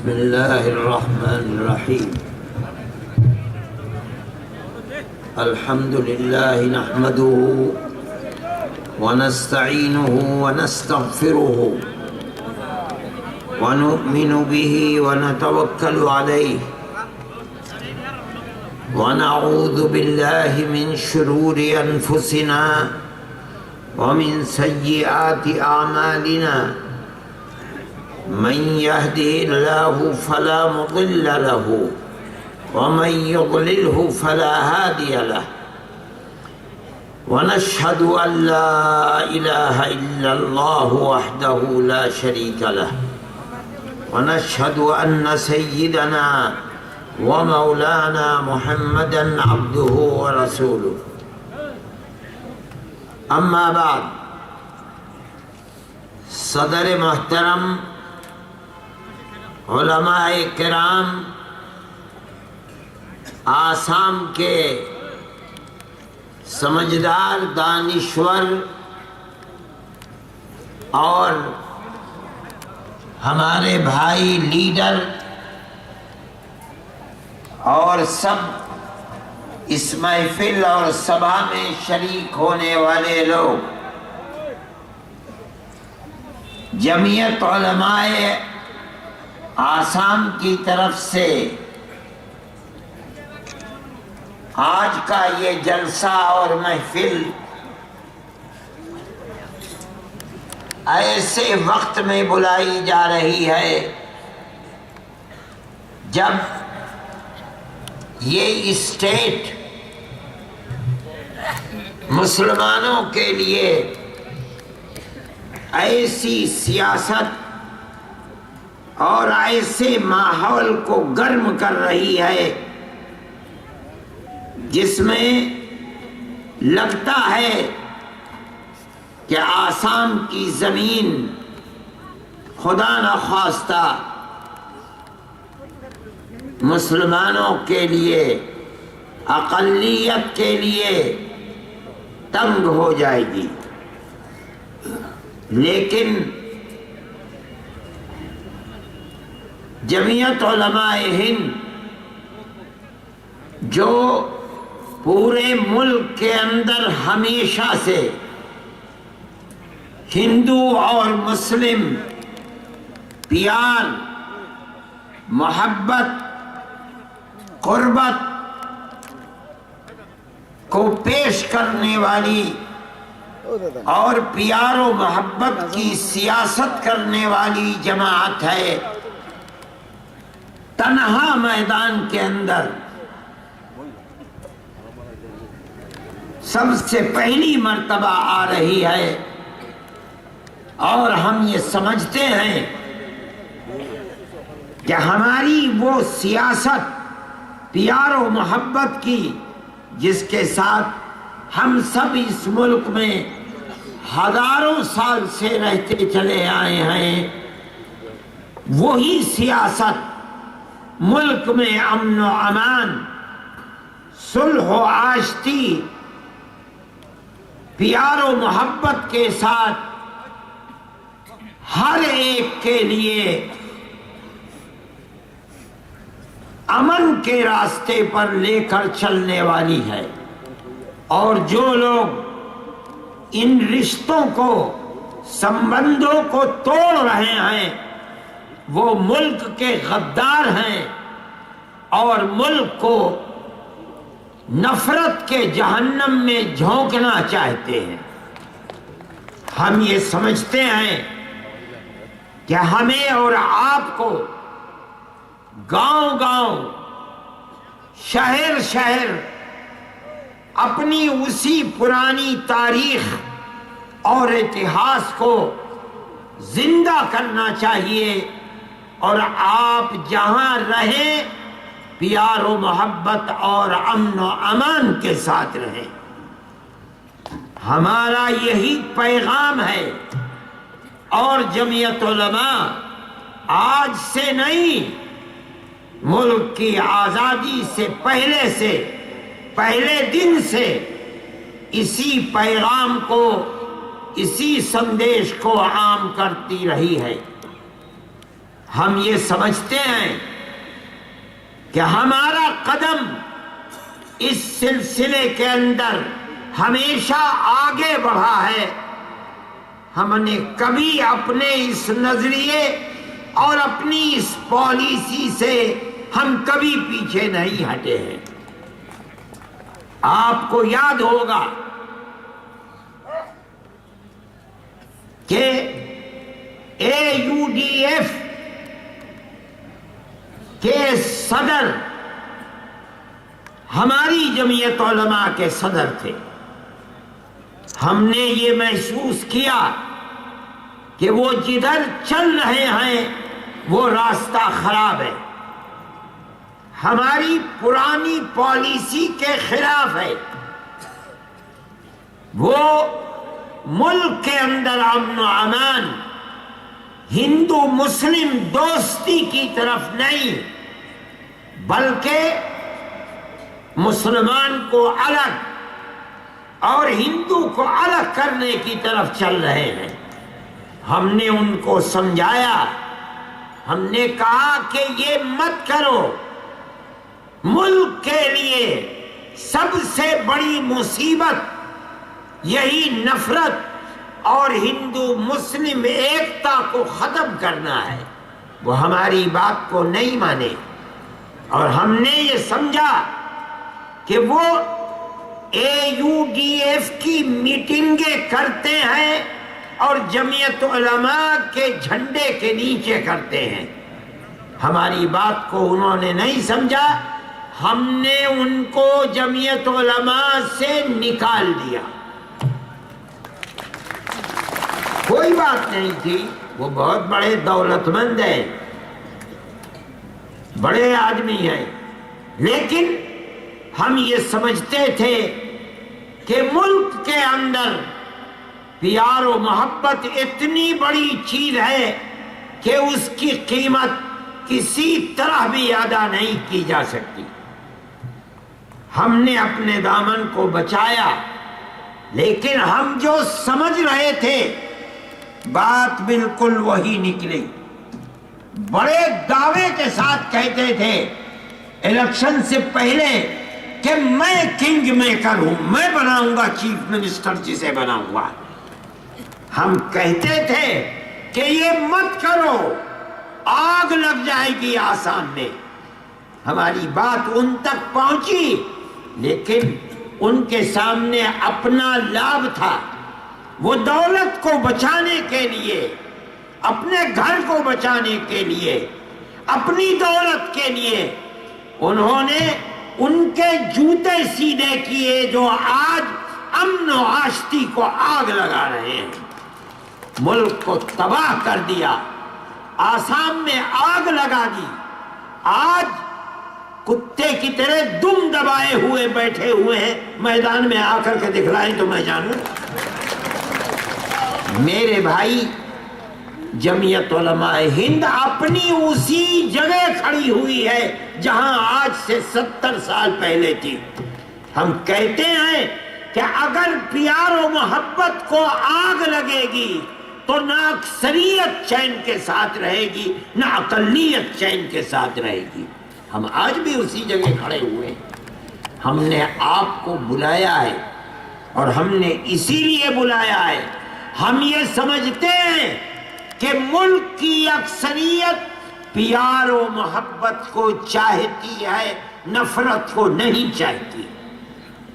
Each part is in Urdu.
بسم الله الرحمن الرحيم الحمد لله نحمده ونستعينه ونستغفره ونؤمن به ونتوكل عليه ونعوذ بالله من شرور أنفسنا ومن سيئات أعمالنا من يهده الله فلا مضل له ومن يضلله فلا هادي له ونشهد أن لا إله إلا الله وحده لا شريك له ونشهد أن سيدنا ومولانا محمدا عبده ورسوله اما بعد صدر محترم علماء کرام آسام کے سمجھدار دانشور اور ہمارے بھائی لیڈر اور سب اس محفل اور سبھا میں شریک ہونے والے لوگ، جمعیت علماء آسام کی طرف سے آج کا یہ جلسہ اور محفل ایسے وقت میں بلائی جا رہی ہے جب یہ اسٹیٹ مسلمانوں کے لیے ایسی سیاست اور ایسے ماحول کو گرم کر رہی ہے جس میں لگتا ہے کہ آسام کی زمین خدا نخواستہ مسلمانوں کے لیے، اقلیت کے لیے تنگ ہو جائے گی، لیکن جمعیت علماء ہند جو پورے ملک کے اندر ہمیشہ سے ہندو اور مسلم پیار، محبت، قربت کو پیش کرنے والی اور پیار و محبت کی سیاست کرنے والی جماعت ہے، تنہا میدان کے اندر سب سے پہلی مرتبہ آ رہی ہے، اور ہم یہ سمجھتے ہیں کہ ہماری وہ سیاست پیار و محبت کی جس کے ساتھ ہم سب اس ملک میں ہزاروں سال سے رہتے چلے آئے ہیں، وہی سیاست ملک میں امن و امان، صلح و آشتی، پیار و محبت کے ساتھ ہر ایک کے لیے امن کے راستے پر لے کر چلنے والی ہے۔ اور جو لوگ ان رشتوں کو، سمبندوں کو توڑ رہے ہیں، وہ ملک کے غدار ہیں اور ملک کو نفرت کے جہنم میں جھونکنا چاہتے ہیں۔ ہم یہ سمجھتے ہیں کہ ہمیں اور آپ کو گاؤں گاؤں، شہر شہر اپنی اسی پرانی تاریخ اور اتہاس کو زندہ کرنا چاہیے، اور آپ جہاں رہیں پیار و محبت اور امن و امان کے ساتھ رہیں۔ ہمارا یہی پیغام ہے، اور جمعیت علماء آج سے نہیں، ملک کی آزادی سے پہلے دن سے اسی پیغام کو، اسی سندیش کو عام کرتی رہی ہے۔ ہم یہ سمجھتے ہیں کہ ہمارا قدم اس سلسلے کے اندر ہمیشہ آگے بڑھا ہے، ہم نے کبھی اپنے اس نظریے اور اپنی اس پالیسی سے ہم کبھی پیچھے نہیں ہٹے ہیں۔ آپ کو یاد ہوگا کہ AUDF کے صدر ہماری جمعیت علماء کے صدر تھے۔ ہم نے یہ محسوس کیا کہ وہ جدھر چل رہے ہیں وہ راستہ خراب ہے، ہماری پرانی پالیسی کے خلاف ہے، وہ ملک کے اندر امن و امان، ہندو مسلم دوستی کی طرف نہیں بلکہ مسلمان کو الگ اور ہندو کو الگ کرنے کی طرف چل رہے ہیں۔ ہم نے ان کو سمجھایا، ہم نے کہا کہ یہ مت کرو، ملک کے لیے سب سے بڑی مصیبت یہی نفرت اور ہندو مسلم ایکتا کو ختم کرنا ہے۔ وہ ہماری بات کو نہیں مانے اور ہم نے یہ سمجھا کہ وہ AUDF کی میٹنگیں کرتے ہیں اور جمعیت علماء کے جھنڈے کے نیچے کرتے ہیں۔ ہماری بات کو انہوں نے نہیں سمجھا، ہم نے ان کو جمعیت علماء سے نکال دیا۔ کوئی بات نہیں تھی، وہ بہت بڑے دولت مند ہیں، بڑے آدمی ہیں، لیکن ہم یہ سمجھتے تھے کہ ملک کے اندر پیار و محبت اتنی بڑی چیز ہے کہ اس کی قیمت کسی طرح بھی ادا نہیں کی جا سکتی۔ ہم نے اپنے دامن کو بچایا، لیکن ہم جو سمجھ رہے تھے بات بالکل وہی نکلی۔ بڑے دعوے کے ساتھ کہتے تھے الیکشن سے پہلے کہ میں کنگ میکر ہوں، میں بناؤں گا چیف منسٹر جسے بناؤں گا۔ ہم کہتے تھے کہ یہ مت کرو، آگ لگ جائے گی آسام میں۔ ہماری بات ان تک پہنچی، لیکن ان کے سامنے اپنا لابھ تھا۔ وہ دولت کو بچانے کے لیے، اپنے گھر کو بچانے کے لیے، اپنی دولت کے لیے انہوں نے ان کے جوتے سیدھے کیے جو آج امن و آشتی کو آگ لگا رہے ہیں، ملک کو تباہ کر دیا، آسام میں آگ لگا دی۔ آج کتے کی طرح دم دبائے ہوئے بیٹھے ہوئے ہیں، میدان میں آ کر کے دکھلائیں تو میں جانوں۔ میرے بھائی، جمعیت علماء ہند اپنی اسی جگہ کھڑی ہوئی ہے جہاں آج سے 70 سال پہلے تھی۔ ہم کہتے ہیں کہ اگر پیار و محبت کو آگ لگے گی تو نہ اکثریت چین کے ساتھ رہے گی، نہ اقلیت چین کے ساتھ رہے گی۔ ہم آج بھی اسی جگہ کھڑے ہوئے ہیں۔ ہم نے آپ کو بلایا ہے اور ہم نے اسی لیے بلایا ہے، ہم یہ سمجھتے ہیں کہ ملک کی اکثریت پیار و محبت کو چاہتی ہے، نفرت کو نہیں چاہتی۔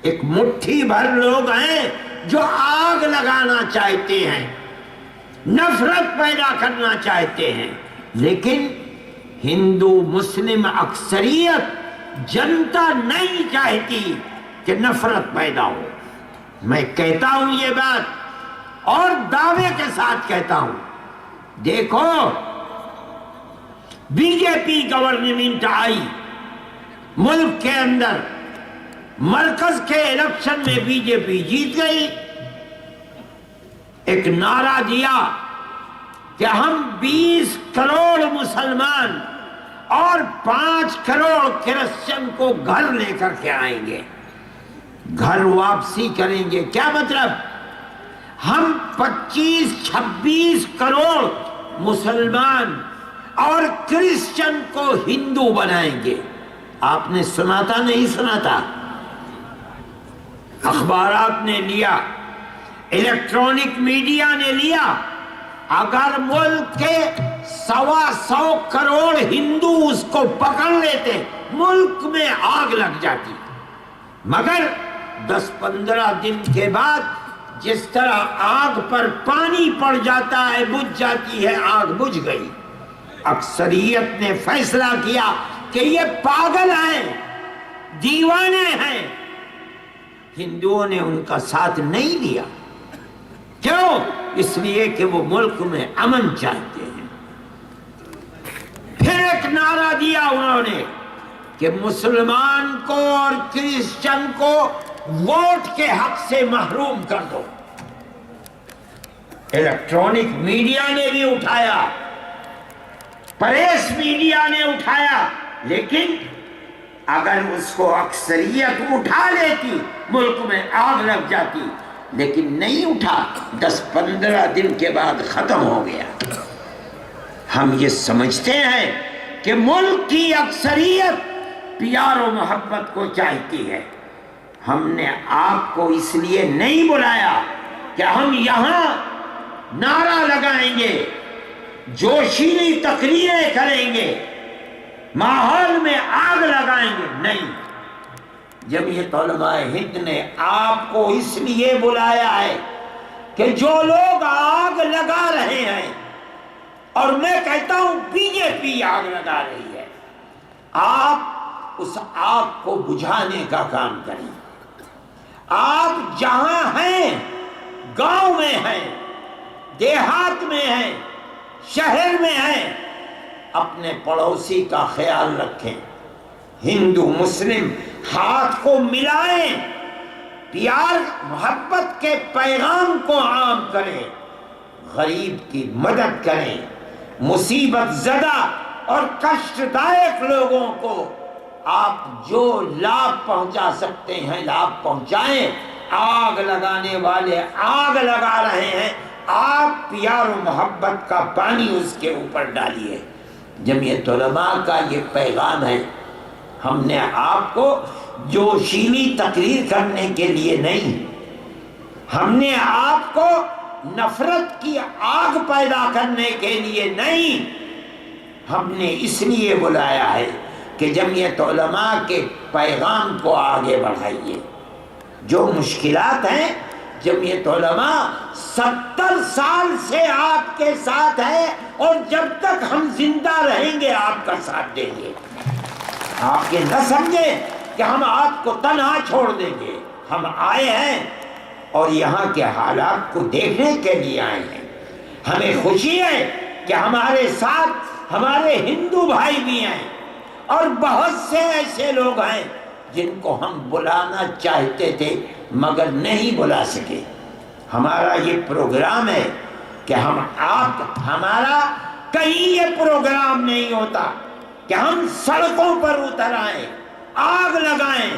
ایک مٹھی بھر لوگ ہیں جو آگ لگانا چاہتے ہیں، نفرت پیدا کرنا چاہتے ہیں، لیکن ہندو مسلم اکثریت جنتا نہیں چاہتی کہ نفرت پیدا ہو۔ میں کہتا ہوں یہ بات اور دعوے کے ساتھ کہتا ہوں، دیکھو بی جے پی گورنمنٹ آئی ملک کے اندر، مرکز کے الیکشن میں بی جے پی جیت گئی، ایک نعرہ دیا کہ ہم 20 کروڑ مسلمان اور 5 کروڑ کرسچن کو گھر لے کر کے آئیں گے، گھر واپسی کریں گے۔ کیا مطلب؟ ہم 25-26 کروڑ مسلمان اور کرسچن کو ہندو بنائیں گے۔ آپ نے سنا تھا نہیں سنا تھا؟ اخبارات نے لیا، الیکٹرانک میڈیا نے لیا۔ اگر ملک کے 125 کروڑ ہندو اس کو پکڑ لیتے ملک میں آگ لگ جاتی، مگر 10-15 دن کے بعد جس طرح آگ پر پانی پڑ جاتا ہے بجھ جاتی ہے، آگ بجھ گئی۔ اکثریت نے فیصلہ کیا کہ یہ پاگل ہیں، دیوانے ہیں۔ ہندوؤں نے ان کا ساتھ نہیں دیا۔ کیوں؟ اس لیے کہ وہ ملک میں امن چاہتے ہیں۔ پھر ایک نعرہ دیا انہوں نے کہ مسلمان کو اور کرسچن کو ووٹ کے حق سے محروم کر دو۔ الیکٹرانک میڈیا نے بھی اٹھایا، پریس میڈیا نے اٹھایا، لیکن اگر اس کو اکثریت اٹھا لیتی ملک میں آگ لگ جاتی، لیکن نہیں اٹھا۔ 10-15 دن کے بعد ختم ہو گیا۔ ہم یہ سمجھتے ہیں کہ ملک کی اکثریت پیار و محبت کو چاہتی ہے۔ ہم نے آپ کو اس لیے نہیں بلایا کہ ہم یہاں نعرہ لگائیں گے، جوشیلی تقریریں کریں گے، ماحول میں آگ لگائیں گے، نہیں۔ جمعیت علماء ہند نے آپ کو اس لیے بلایا ہے کہ جو لوگ آگ لگا رہے ہیں، اور میں کہتا ہوں بی جے پی آگ لگا رہی ہے، آپ اس آگ کو بجھانے کا کام کریں۔ آپ جہاں ہیں، گاؤں میں ہیں، دیہات میں ہیں، شہر میں ہیں، اپنے پڑوسی کا خیال رکھیں۔ ہندو مسلم ہاتھ کو ملائیں، پیار محبت کے پیغام کو عام کریں، غریب کی مدد کریں، مصیبت زدہ اور کشٹ دائق لوگوں کو آپ جو لابھ پہنچا سکتے ہیں لابھ پہنچائیں۔ آگ لگانے والے آگ لگا رہے ہیں، آپ پیار و محبت کا پانی اس کے اوپر ڈالیے۔ جمعیت علماء کا یہ پیغام ہے۔ ہم نے آپ کو جوشیلی تقریر کرنے کے لیے نہیں، ہم نے آپ کو نفرت کی آگ پیدا کرنے کے لیے نہیں، ہم نے اس لیے بلایا ہے کہ جمعیت علماء کے پیغام کو آگے بڑھائیے۔ جو مشکلات ہیں، جمعیت علماء 70 سال سے آپ کے ساتھ ہے، اور جب تک ہم زندہ رہیں گے آپ کا ساتھ دیں گے۔ آپ یہ نہ سمجھیں کہ ہم آپ کو تنہا چھوڑ دیں گے۔ ہم آئے ہیں اور یہاں کے حالات کو دیکھنے کے لیے آئے ہیں۔ ہمیں خوشی ہے کہ ہمارے ساتھ ہمارے ہندو بھائی بھی ہیں، اور بہت سے ایسے لوگ ہیں جن کو ہم بلانا چاہتے تھے مگر نہیں بلا سکے۔ ہمارا یہ پروگرام ہے کہ ہمارا کہیں یہ پروگرام نہیں ہوتا کہ ہم سڑکوں پر اتر آئیں، آگ لگائیں،